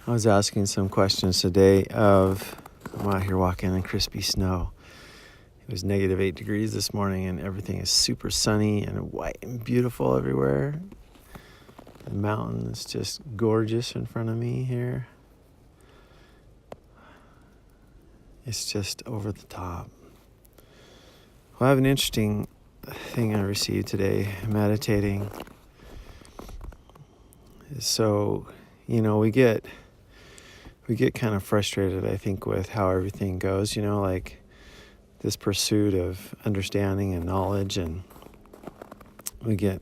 I was asking some questions today I'm out here walking in crispy snow. It was -8 degrees this morning and everything is super sunny and white and beautiful everywhere. The mountain is just gorgeous in front of me here. It's just over the top. Well, I have an interesting thing I received today, meditating. So, we get kind of frustrated, I think, with how everything goes, like this pursuit of understanding and knowledge, and we just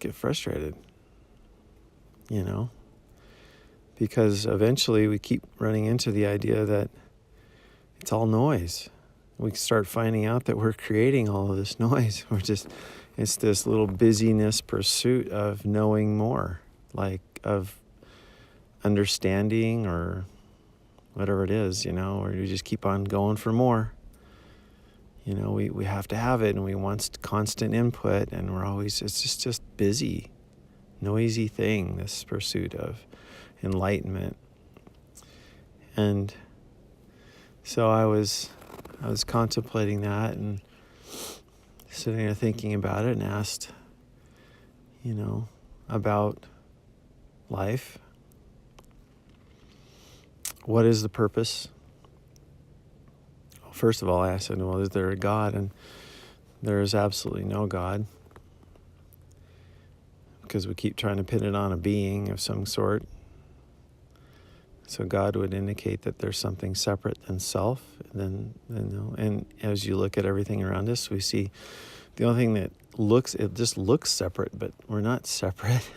get frustrated, because eventually we keep running into the idea that it's all noise. We start finding out that we're creating all of this noise. It's this little busyness pursuit of knowing more, like of understanding or whatever it is, or you just keep on going for more. We have to have it, and we want constant input, and it's just busy, noisy thing, this pursuit of enlightenment. And so I was contemplating that and sitting there thinking about it, and asked, about life. What is the purpose? Well, first of all, I asked, is there a God? And there is absolutely no God, because we keep trying to pin it on a being of some sort. So God would indicate that there's something separate than self. And as you look at everything around us, we see the only thing that just looks separate, but we're not separate.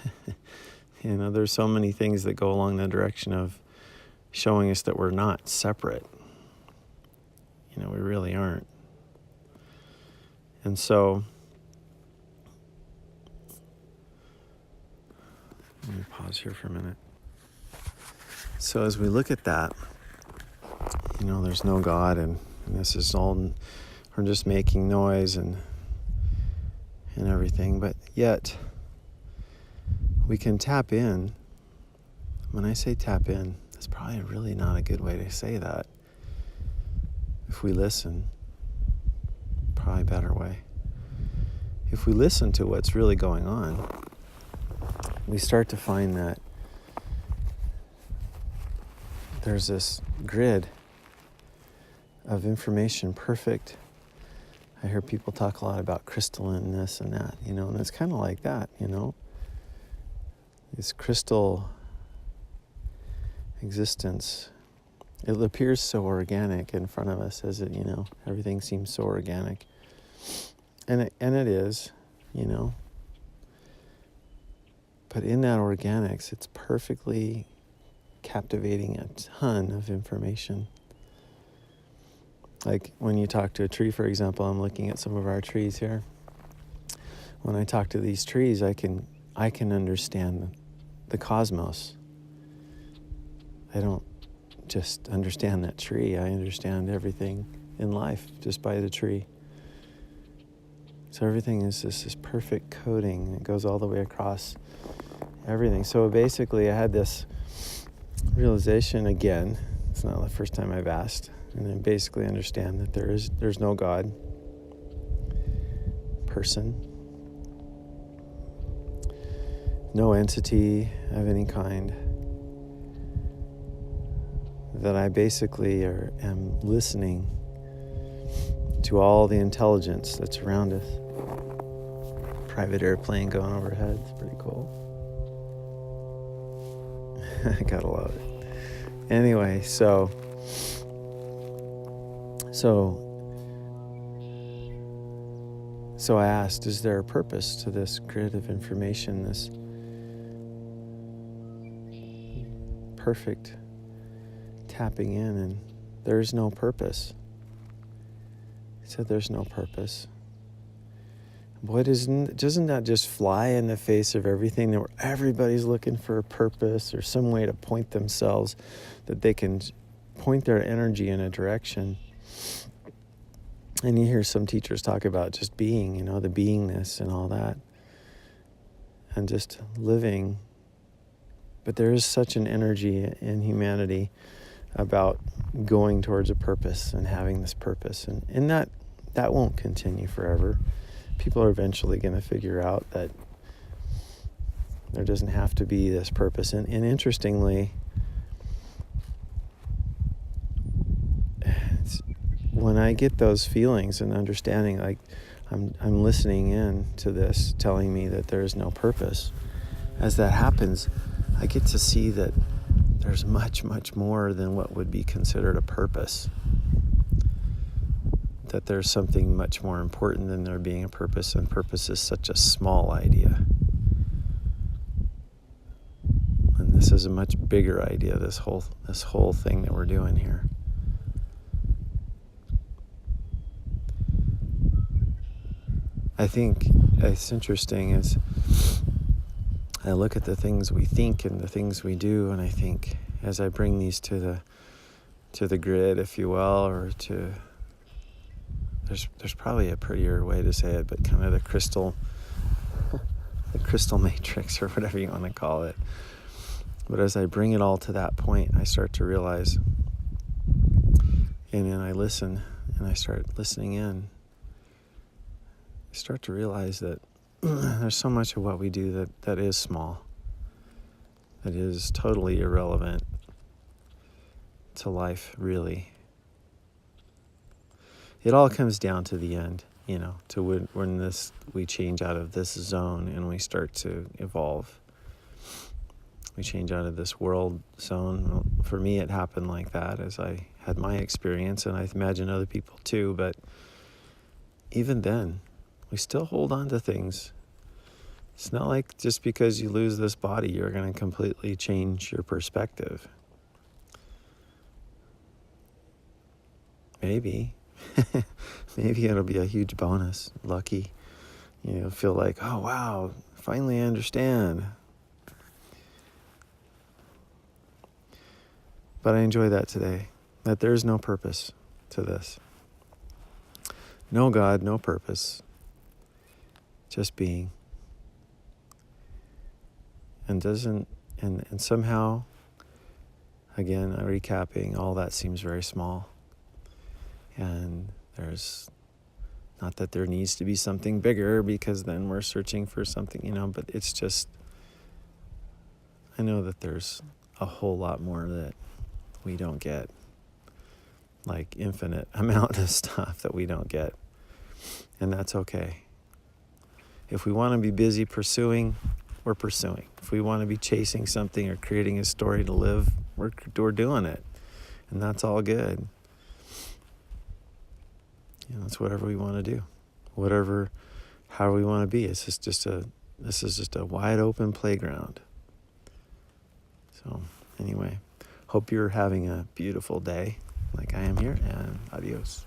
There's so many things that go along the direction of showing us that we're not separate. We really aren't. And so, let me pause here for a minute. So as we look at that, there's no God, and this is all, we're just making noise and everything, but yet we can tap in. When I say tap in, that's probably really not a good way to say that. If we listen, probably a better way. If we listen to what's really going on, we start to find that there's this grid of information, perfect. I hear people talk a lot about crystalline this and that, and it's kind of like that, this crystal existence. It appears so organic in front of us, as it, everything seems so organic. And it is, but in that organics, it's perfectly captivating a ton of information. Like when you talk to a tree, for example, I'm looking at some of our trees here. When I talk to these trees, I can understand the cosmos. I don't just understand that tree. I understand everything in life just by the tree. So everything is this perfect coding. It goes all the way across everything. So basically I had this realization again. It's not the first time I've asked. And I basically understand that there's no God, person, no entity of any kind, that I basically am listening to all the intelligence that's around us. Private airplane going overhead, it's pretty cool. I gotta love it. Anyway, so I asked, is there a purpose to this grid of information, this perfect tapping in? And there's no purpose. He said there's no purpose. Boy, doesn't that just fly in the face of everything, that everybody's looking for a purpose or some way to point themselves, that they can point their energy in a direction. And you hear some teachers talk about just being, the beingness and all that. and just living. But there is such an energy in humanity about going towards a purpose and having this purpose. And that won't continue forever. People are eventually going to figure out that there doesn't have to be this purpose. And interestingly, when I get those feelings and understanding, like I'm listening in to this telling me that there is no purpose, as that happens, I get to see that there's much, much more than what would be considered a purpose. That there's something much more important than there being a purpose, and purpose is such a small idea. And this is a much bigger idea, this whole thing that we're doing here. I think it's interesting as I look at the things we think and the things we do, and I think as I bring these to the grid, if you will, or to there's probably a prettier way to say it, but kind of the crystal matrix, or whatever you want to call it. But as I bring it all to that point, I start to realize, and then I listen, and I start listening in. I start to realize that there's so much of what we do that is small, that is totally irrelevant to life, really. It all comes down to the end, to when we change out of this zone and we start to evolve. We change out of this world zone. Well, for me, it happened like that as I had my experience, and I imagine other people too, but even then, we still hold on to things. It's not like just because you lose this body, you're going to completely change your perspective. Maybe. Maybe it'll be a huge bonus. Lucky. Feel like, oh, wow, finally I understand. But I enjoy that today, that there's no purpose to this. No God, no purpose. Just being. And somehow, again, recapping, all that seems very small. And there's not that there needs to be something bigger, because then we're searching for something, but it's just, I know that there's a whole lot more that we don't get, like infinite amount of stuff that we don't get. And that's okay. If we want to be busy pursuing, we're pursuing. If we want to be chasing something or creating a story to live, we're doing it. And that's all good. It's whatever we want to do. How we want to be. This is just a wide open playground. So anyway, hope you're having a beautiful day like I am here, and adios.